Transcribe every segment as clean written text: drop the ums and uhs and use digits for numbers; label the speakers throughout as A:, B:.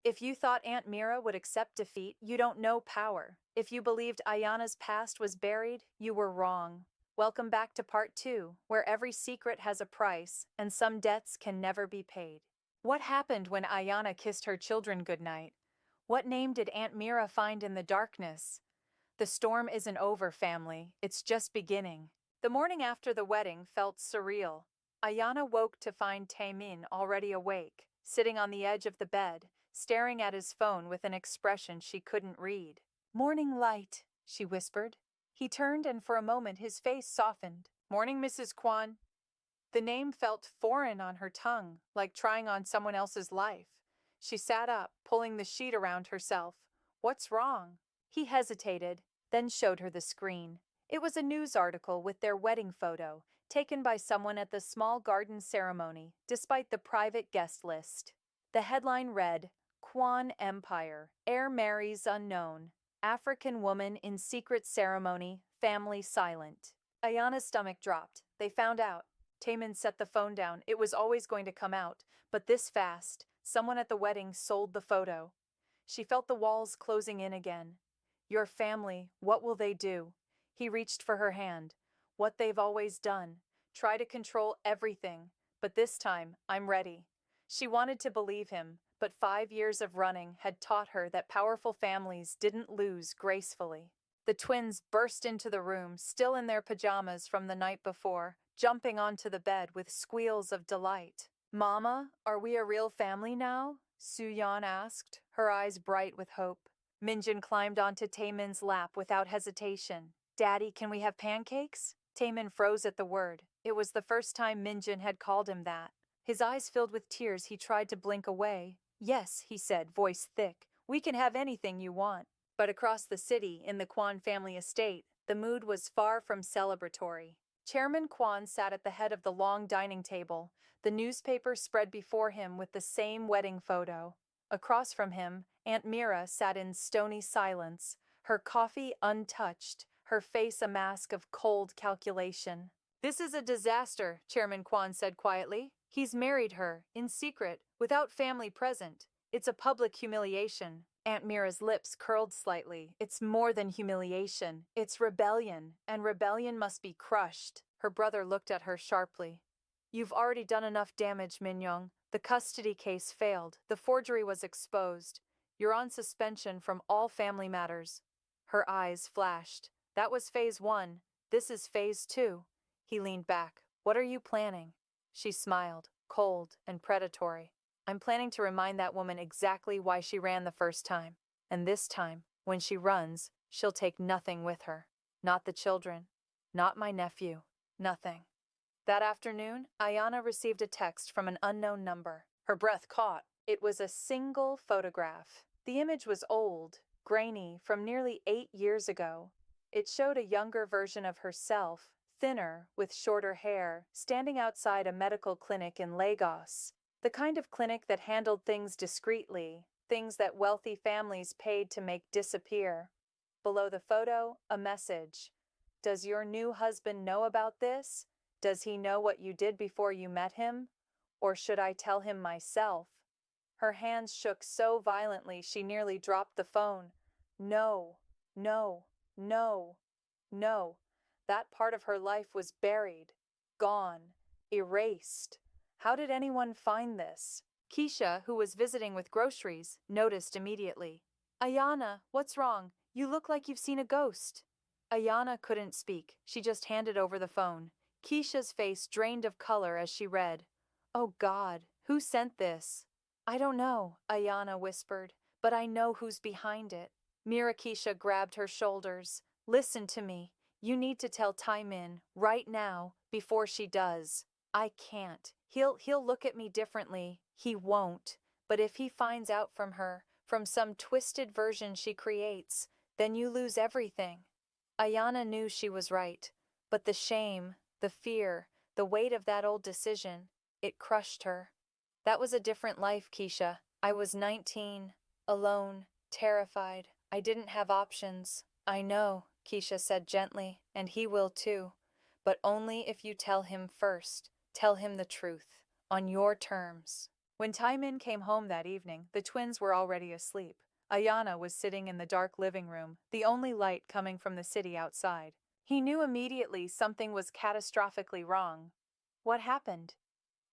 A: If you thought Aunt Meera would accept defeat, you don't know power. If you believed Ayana's past was buried, you were wrong. Welcome back to part 2, where every secret has a price, and some debts can never be paid. What happened when Ayana kissed her children goodnight? What name did Aunt Meera find in the darkness? The storm isn't over, family. It's just beginning. The morning after the wedding felt surreal. Ayana woke to find Taemin already awake, sitting on the edge of the bed, staring at his phone with an expression she couldn't read. "Morning light," she whispered. He turned and for a moment his face softened. "Morning, Mrs. Kwan." The name felt foreign on her tongue, like trying on someone else's life. She sat up, pulling the sheet around herself. "What's wrong?" He hesitated, then showed her the screen. It was a news article with their wedding photo, taken by someone at the small garden ceremony, despite the private guest list. The headline read, "Kwan Empire, heir marries unknown. African woman in secret ceremony, family silent." Ayana's stomach dropped. They found out. Taemin set the phone down. It was always going to come out, but this fast, someone at the wedding sold the photo. She felt the walls closing in again. "Your family, what will they do?" He reached for her hand. "What they've always done. Try to control everything. But this time, I'm ready." She wanted to believe him, but 5 years of running had taught her that powerful families didn't lose gracefully. The twins burst into the room, still in their pajamas from the night before, jumping onto the bed with squeals of delight. "Mama, are we a real family now?" Soo-yeon asked, her eyes bright with hope. Minjin climbed onto Taemin's lap without hesitation. "Daddy, can we have pancakes?" Taemin froze at the word. It was the first time Minjin had called him that. His eyes filled with tears, he tried to blink away. "Yes," he said, voice thick. "We can have anything you want." But across the city, in the Kwan family estate, the mood was far from celebratory. Chairman Kwan sat at the head of the long dining table, the newspaper spread before him with the same wedding photo. Across from him, Aunt Meera sat in stony silence, her coffee untouched, her face a mask of cold calculation. "This is a disaster," Chairman Kwan said quietly. "He's married her, in secret, without family present. It's a public humiliation." Aunt Meera's lips curled slightly. "It's more than humiliation. It's rebellion, and rebellion must be crushed." Her brother looked at her sharply. "You've already done enough damage, Minyoung. The custody case failed. The forgery was exposed. You're on suspension from all family matters." Her eyes flashed. "That was phase 1. This is phase 2. He leaned back. "What are you planning?" She smiled, cold and predatory. "I'm planning to remind that woman exactly why she ran the first time. And this time, when she runs, she'll take nothing with her. Not the children. Not my nephew. Nothing." That afternoon, Ayana received a text from an unknown number. Her breath caught. It was a single photograph. The image was old, grainy, from nearly 8 years ago. It showed a younger version of herself, thinner, with shorter hair, standing outside a medical clinic in Lagos. The kind of clinic that handled things discreetly, things that wealthy families paid to make disappear. Below the photo, a message. "Does your new husband know about this? Does he know what you did before you met him? Or should I tell him myself?" Her hands shook so violently she nearly dropped the phone. No, no, no, no. That part of her life was buried, gone, erased. How did anyone find this? Keisha, who was visiting with groceries, noticed immediately. "Ayana, what's wrong? You look like you've seen a ghost." Ayana couldn't speak. She just handed over the phone. Keisha's face drained of color as she read. "Oh God, who sent this?" "I don't know," Ayana whispered, "but I know who's behind it." Meera Keisha grabbed her shoulders. "Listen to me. You need to tell Taemin, right now, before she does." "I can't. He'll look at me differently." "He won't. But if he finds out from her, from some twisted version she creates, then you lose everything." Ayana knew she was right. But the shame, the fear, the weight of that old decision, it crushed her. "That was a different life, Keisha. I was 19, alone, terrified. I didn't have options." "I know," Keisha said gently, "and he will too. But only if you tell him first. Tell him the truth. On your terms." When Taimin came home that evening, the twins were already asleep. Ayana was sitting in the dark living room, the only light coming from the city outside. He knew immediately something was catastrophically wrong. What happened?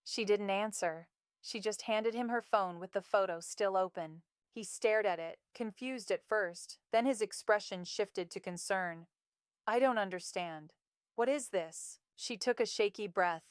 A: She didn't answer. She just handed him her phone with the photo still open. He stared at it, confused at first, then his expression shifted to concern. I don't understand. What is this? She took a shaky breath.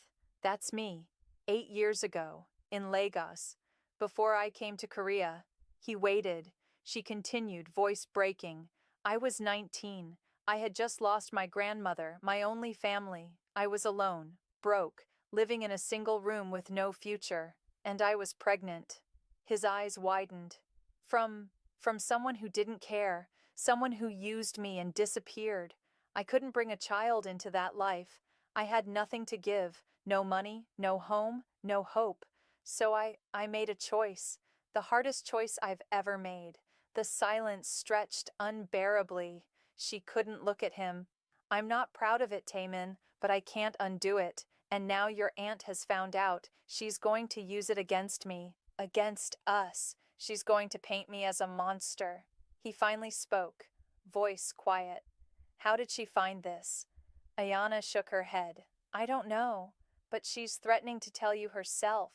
A: That's me. 8 years ago, in Lagos. Before I came to Korea. He waited. She continued, voice breaking. I was 19. I had just lost my grandmother, my only family. I was alone, broke, living in a single room with no future. And I was pregnant. His eyes widened. From someone who didn't care, someone who used me and disappeared. I couldn't bring a child into that life. I had nothing to give, no money, no home, no hope. So I made a choice, the hardest choice I've ever made. The silence stretched unbearably. She couldn't look at him. I'm not proud of it, Taemin, but I can't undo it. And now your aunt has found out. She's going to use it against me, against us. She's going to paint me as a monster. He finally spoke, voice quiet. How did she find this? Ayana shook her head. I don't know, but she's threatening to tell you herself,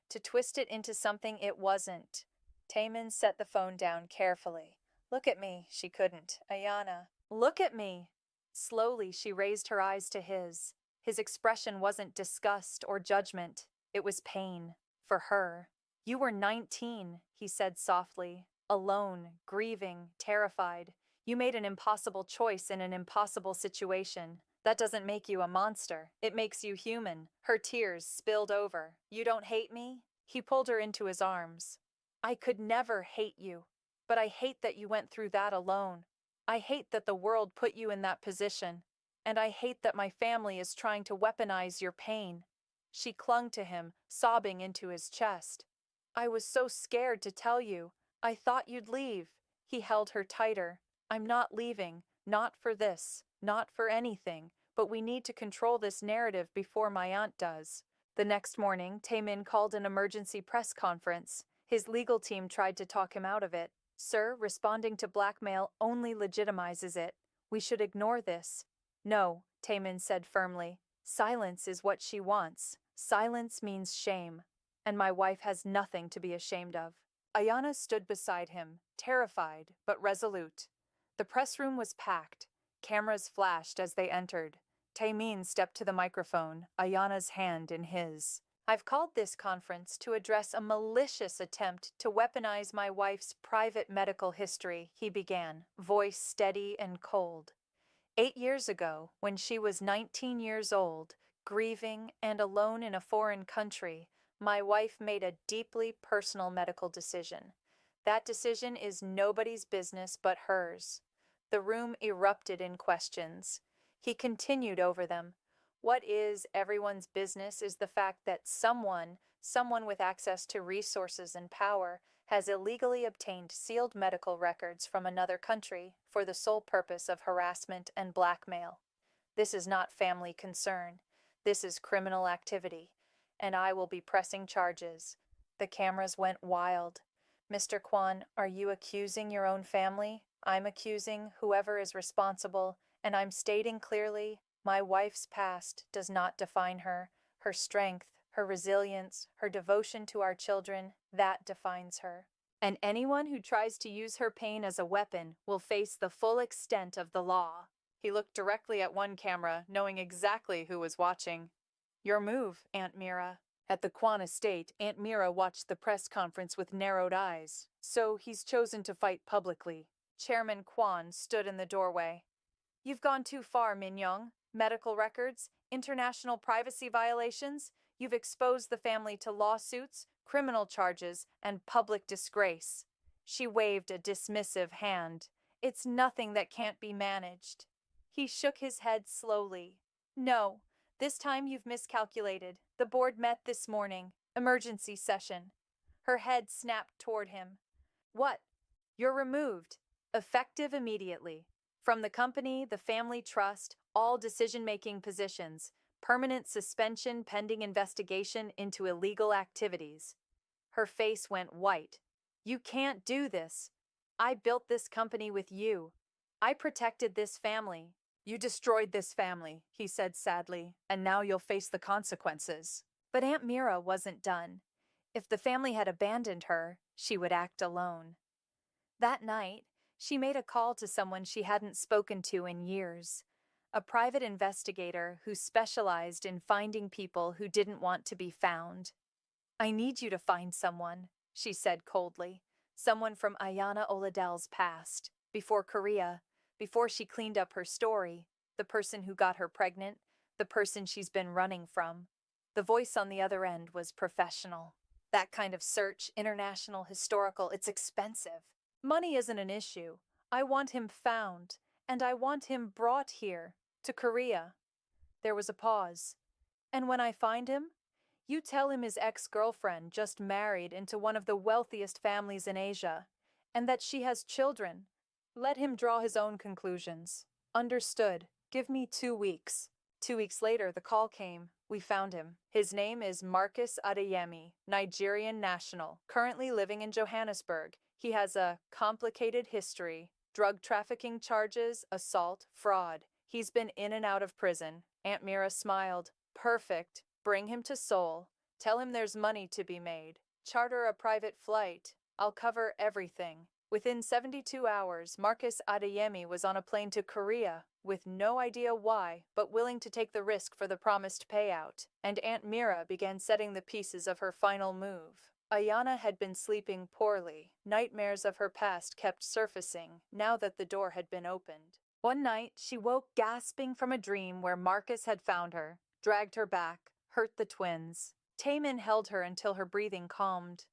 A: to twist it into something it wasn't. Taemin set the phone down carefully. Look at me, she couldn't. Ayana, look at me. Slowly, she raised her eyes to his. His expression wasn't disgust or judgment. It was pain. For her. You were 19, he said softly. Alone, grieving, terrified. You made an impossible choice in an impossible situation. That doesn't make you a monster. It makes you human. Her tears spilled over. You don't hate me? He pulled her into his arms. I could never hate you. But I hate that you went through that alone. I hate that the world put you in that position. And I hate that my family is trying to weaponize your pain. She clung to him, sobbing into his chest. I was so scared to tell you. I thought you'd leave. He held her tighter. I'm not leaving. Not for this. Not for anything. But we need to control this narrative before my aunt does. The next morning, Taemin called an emergency press conference. His legal team tried to talk him out of it. Sir, responding to blackmail only legitimizes it. We should ignore this. No, Taemin said firmly. Silence is what she wants. Silence means shame. And my wife has nothing to be ashamed of. Ayana stood beside him, terrified but resolute. The press room was packed. Cameras flashed as they entered. Taemin stepped to the microphone, Ayana's hand in his. I've called this conference to address a malicious attempt to weaponize my wife's private medical history, he began, voice steady and cold. 8 years ago, when she was 19 years old, grieving and alone in a foreign country, my wife made a deeply personal medical decision. That decision is nobody's business but hers. The room erupted in questions. He continued over them. What is everyone's business is the fact that someone with access to resources and power, has illegally obtained sealed medical records from another country for the sole purpose of harassment and blackmail. This is not family concern. This is criminal activity, and I will be pressing charges. The cameras went wild. Mr. Kwan, are you accusing your own family? I'm accusing whoever is responsible, and I'm stating clearly, my wife's past does not define her. Her strength, her resilience, her devotion to our children, that defines her. And anyone who tries to use her pain as a weapon will face the full extent of the law. He looked directly at one camera, knowing exactly who was watching. Your move, Aunt Meera. At the Kwan estate, Aunt Meera watched the press conference with narrowed eyes. So he's chosen to fight publicly. Chairman Kwan stood in the doorway. You've gone too far, Min Young. Medical records, international privacy violations. You've exposed the family to lawsuits, criminal charges, and public disgrace. She waved a dismissive hand. It's nothing that can't be managed. He shook his head slowly. No, this time you've miscalculated. The board met this morning. Emergency session. Her head snapped toward him. What? You're removed. Effective immediately. From the company, the family trust, all decision-making positions. Permanent suspension pending investigation into illegal activities. Her face went white. You can't do this. I built this company with you. I protected this family. You destroyed this family, he said sadly, and now you'll face the consequences. But Aunt Meera wasn't done. If the family had abandoned her, she would act alone. That night, she made a call to someone she hadn't spoken to in years, a private investigator who specialized in finding people who didn't want to be found. I need you to find someone, she said coldly, someone from Ayana Oladel's past, before Korea, before she cleaned up her story, the person who got her pregnant, the person she's been running from. The voice on the other end was professional. That kind of search, international, historical, it's expensive. Money isn't an issue. I want him found, and I want him brought here, to Korea. There was a pause. And when I find him, you tell him his ex-girlfriend just married into one of the wealthiest families in Asia, and that she has children. Let him draw his own conclusions. Understood. Give me 2 weeks. 2 weeks later, the call came. We found him. His name is Marcus Adeyemi, Nigerian national, currently living in Johannesburg. He has a complicated history. Drug trafficking charges, assault, fraud. He's been in and out of prison. Aunt Meera smiled. Perfect. Bring him to Seoul. Tell him there's money to be made. Charter a private flight. I'll cover everything. Within 72 hours, Marcus Adeyemi was on a plane to Korea, with no idea why, but willing to take the risk for the promised payout, and Aunt Meera began setting the pieces of her final move. Ayana had been sleeping poorly. Nightmares of her past kept surfacing, now that the door had been opened. One night, she woke gasping from a dream where Marcus had found her, dragged her back, hurt the twins. Taemin held her until her breathing calmed.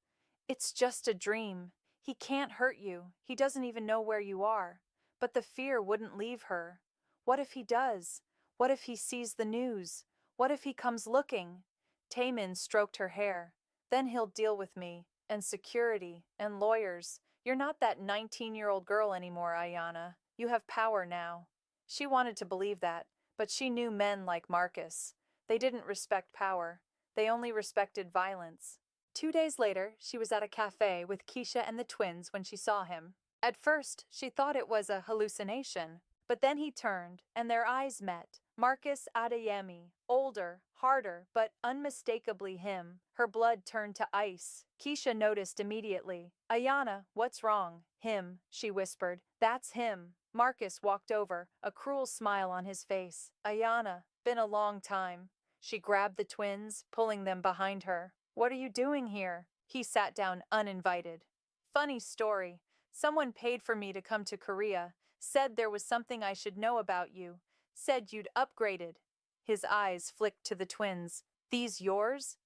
A: It's just a dream. He can't hurt you. He doesn't even know where you are. But the fear wouldn't leave her. What if he does? What if he sees the news? What if he comes looking? Taemin stroked her hair. Then he'll deal with me, and security, and lawyers. You're not that 19-year-old girl anymore, Ayana. You have power now. She wanted to believe that, but she knew men like Marcus. They didn't respect power. They only respected violence. 2 days later, she was at a cafe with Keisha and the twins when she saw him. At first, she thought it was a hallucination, but then he turned, and their eyes met. Marcus Adeyemi, older, harder, but unmistakably him. Her blood turned to ice. Keisha noticed immediately. Ayana, what's wrong? Him, she whispered. That's him. Marcus walked over, a cruel smile on his face. Ayana, been a long time. She grabbed the twins, pulling them behind her. What are you doing here? He sat down uninvited. Funny story. Someone paid for me to come to Korea, said there was something I should know about you, said you'd upgraded. His eyes flicked to the twins. These yours?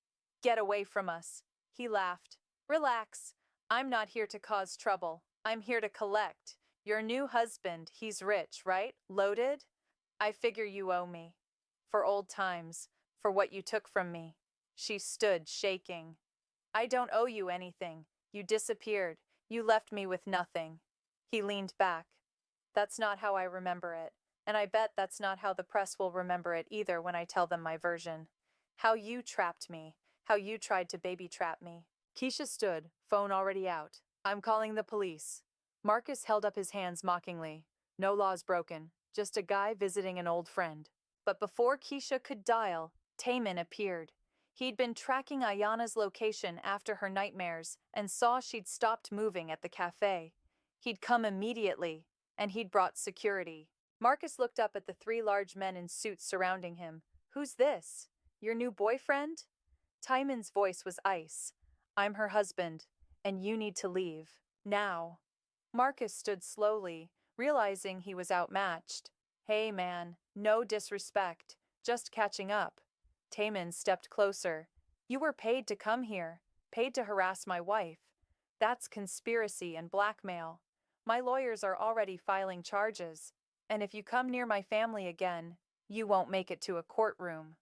A: Get away from us. He laughed. Relax. I'm not here to cause trouble. I'm here to collect. Your new husband, he's rich, right? Loaded? I figure you owe me. For old times. For what you took from me. She stood, shaking. I don't owe you anything. You disappeared. You left me with nothing. He leaned back. That's not how I remember it. And I bet that's not how the press will remember it either when I tell them my version. How you trapped me. How you tried to baby trap me. Keisha stood, phone already out. I'm calling the police. Marcus held up his hands mockingly. No laws broken. Just a guy visiting an old friend. But before Keisha could dial, Taemin appeared. He'd been tracking Ayana's location after her nightmares and saw she'd stopped moving at the cafe. He'd come immediately, and he'd brought security. Marcus looked up at the 3 large men in suits surrounding him. Who's this? Your new boyfriend? Taemin's voice was ice. I'm her husband, and you need to leave. Now. Marcus stood slowly, realizing he was outmatched. Hey man, no disrespect, just catching up. Taemin stepped closer. You were paid to come here, paid to harass my wife. That's conspiracy and blackmail. My lawyers are already filing charges, and if you come near my family again, you won't make it to a courtroom.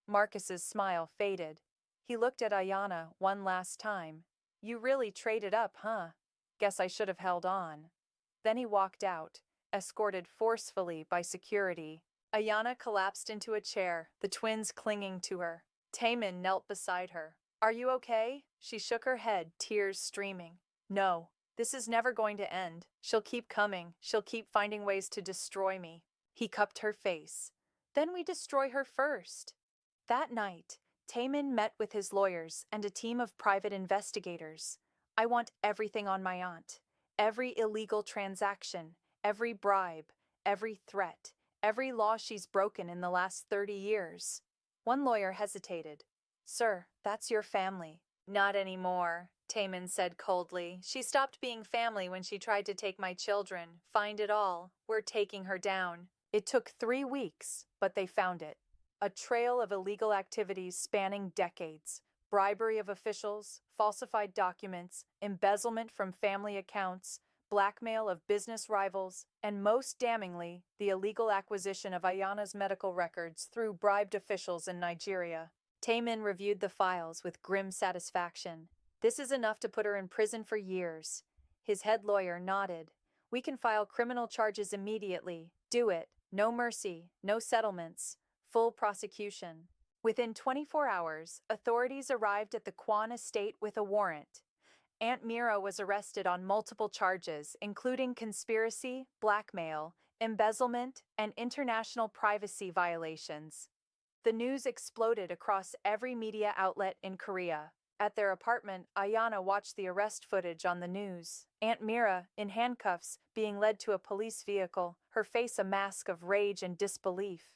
A: Marcus's smile faded. He looked at Ayana one last time. You really traded up, huh? Guess I should have held on. Then he walked out, escorted forcefully by security. Ayana collapsed into a chair, the twins clinging to her. Taemin knelt beside her. Are you okay? She shook her head, tears streaming. No, this is never going to end. She'll keep coming. She'll keep finding ways to destroy me. He cupped her face. Then we destroy her first. That night, Taman met with his lawyers and a team of private investigators. I want everything on my aunt. Every illegal transaction, every bribe, every threat, every law she's broken in the last 30 years. One lawyer hesitated. Sir, that's your family. Not anymore, Taman said coldly. She stopped being family when she tried to take my children. Find it all. We're taking her down. It took 3 weeks, but they found it. A trail of illegal activities spanning decades. Bribery of officials, falsified documents, embezzlement from family accounts, blackmail of business rivals, and most damningly, the illegal acquisition of Ayana's medical records through bribed officials in Nigeria. Taman reviewed the files with grim satisfaction. This is enough to put her in prison for years. His head lawyer nodded. We can file criminal charges immediately. Do it. No mercy, no settlements. Full prosecution. Within 24 hours, authorities arrived at the Kwan estate with a warrant. Aunt Meera was arrested on multiple charges, including conspiracy, blackmail, embezzlement, and international privacy violations. The news exploded across every media outlet in Korea. At their apartment, Ayana watched the arrest footage on the news. Aunt Meera, in handcuffs, being led to a police vehicle, her face a mask of rage and disbelief.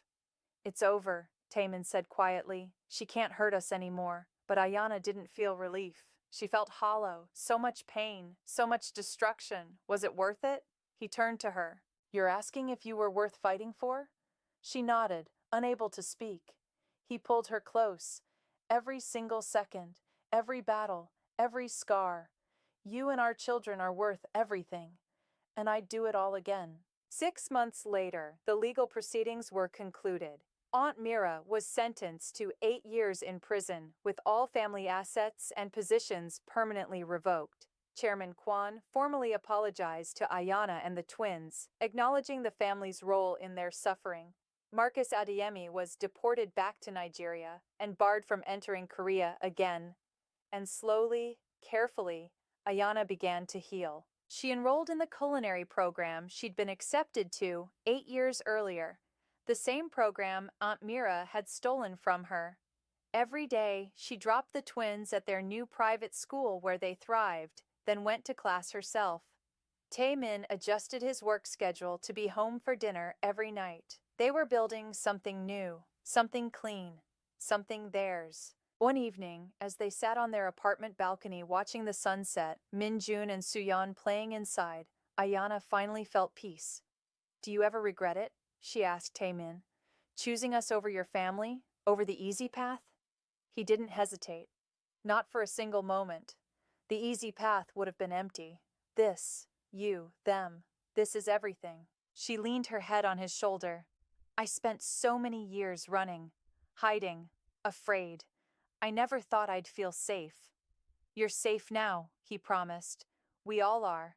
A: It's over, Taman said quietly. She can't hurt us anymore. But Ayana didn't feel relief. She felt hollow, so much pain, so much destruction. Was it worth it? He turned to her. You're asking if you were worth fighting for? She nodded, unable to speak. He pulled her close. Every single second, every battle, every scar. You and our children are worth everything. And I'd do it all again. 6 months later, the legal proceedings were concluded. Aunt Meera was sentenced to 8 years in prison, with all family assets and positions permanently revoked. Chairman Kwan formally apologized to Ayana and the twins, acknowledging the family's role in their suffering. Marcus Adeyemi was deported back to Nigeria and barred from entering Korea again. And slowly, carefully, Ayana began to heal. She enrolled in the culinary program she'd been accepted to 8 years earlier, the same program Aunt Meera had stolen from her. Every day, she dropped the twins at their new private school where they thrived, then went to class herself. Taemin adjusted his work schedule to be home for dinner every night. They were building something new, something clean, something theirs. One evening, as they sat on their apartment balcony watching the sunset, Min-jun and Suyeon playing inside, Ayana finally felt peace. Do you ever regret it? She asked Taemin. Choosing us over your family, over the easy path? He didn't hesitate. Not for a single moment. The easy path would have been empty. This, you, them, this is everything. She leaned her head on his shoulder. I spent so many years running, hiding, afraid. I never thought I'd feel safe. You're safe now, he promised. We all are.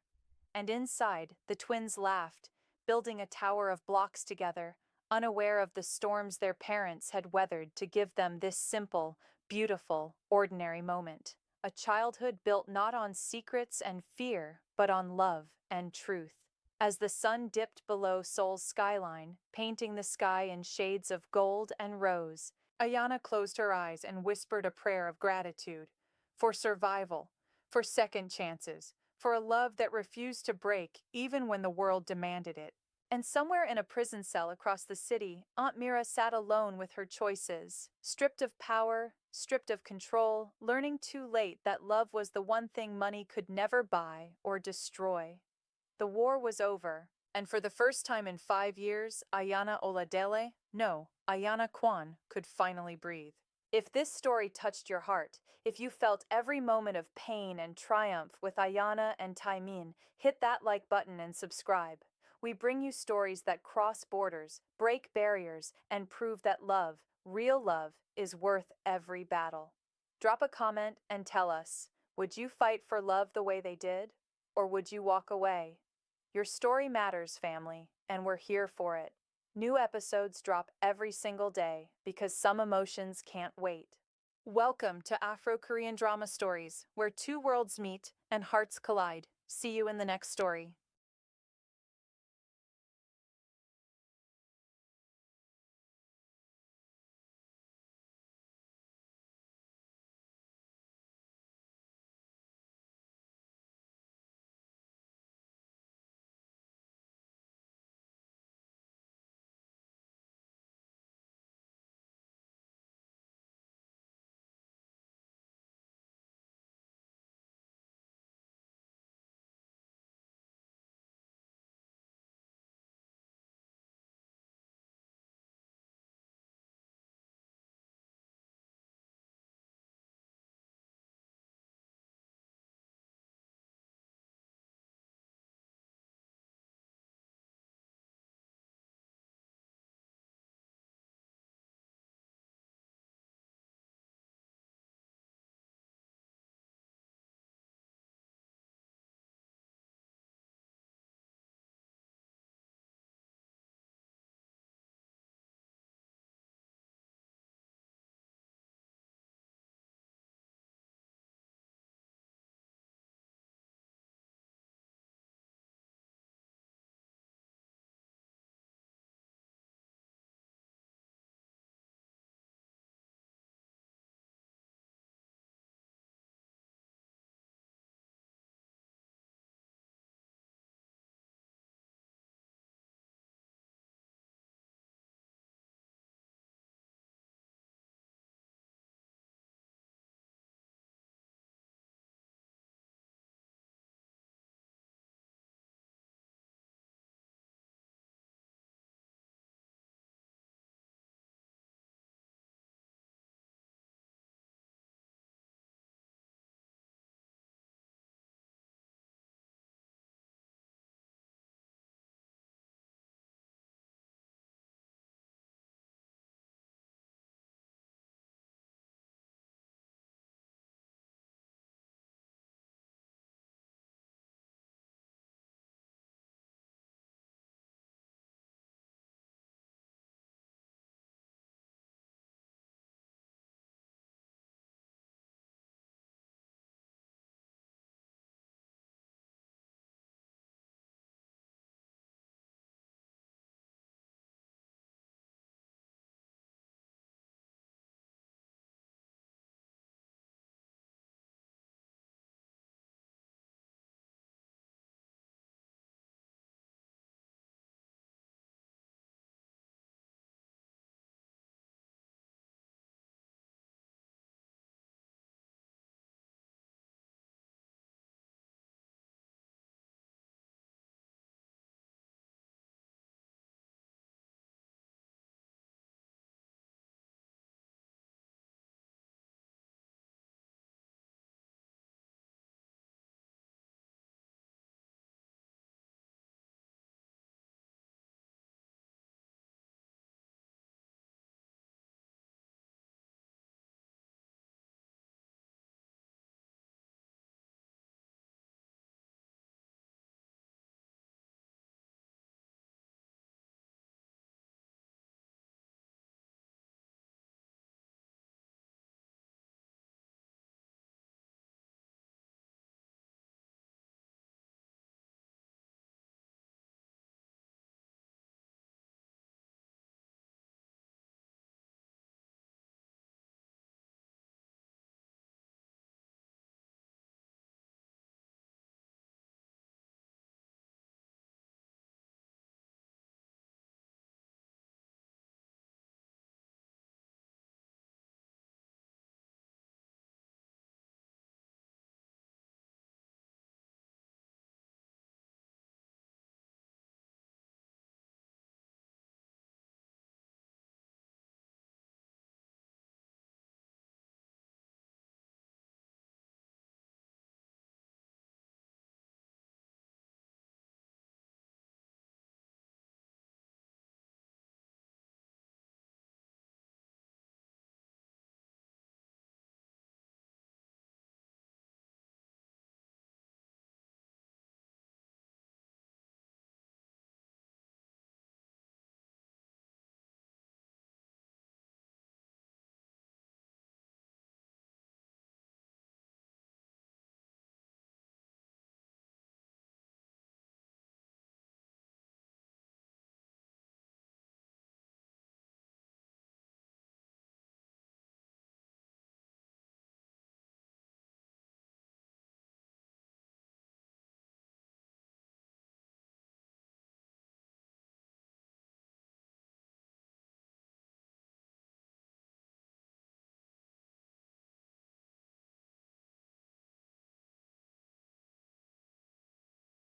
A: And inside, the twins laughed, building a tower of blocks together, unaware of the storms their parents had weathered to give them this simple, beautiful, ordinary moment. A childhood built not on secrets and fear, but on love and truth. As the sun dipped below Seoul's skyline, painting the sky in shades of gold and rose, Ayana closed her eyes and whispered a prayer of gratitude. For survival, for second chances, for a love that refused to break even when the world demanded it. And somewhere in a prison cell across the city, Aunt Meera sat alone with her choices, stripped of power, stripped of control, learning too late that love was the one thing money could never buy or destroy. The war was over, and for the first time in 5 years, Ayana Oladele, no, Ayana Kwan, could finally breathe. If this story touched your heart, if you felt every moment of pain and triumph with Ayana and Taemin, hit that like button and subscribe. We bring you stories that cross borders, break barriers, and prove that love, real love, is worth every battle. Drop a comment and tell us, would you fight for love the way they did? Or would you walk away? Your story matters, family, and we're here for it. New episodes drop every single day because some emotions can't wait. Welcome to Afro-Korean drama stories, where two worlds meet and hearts collide. See you in the next story.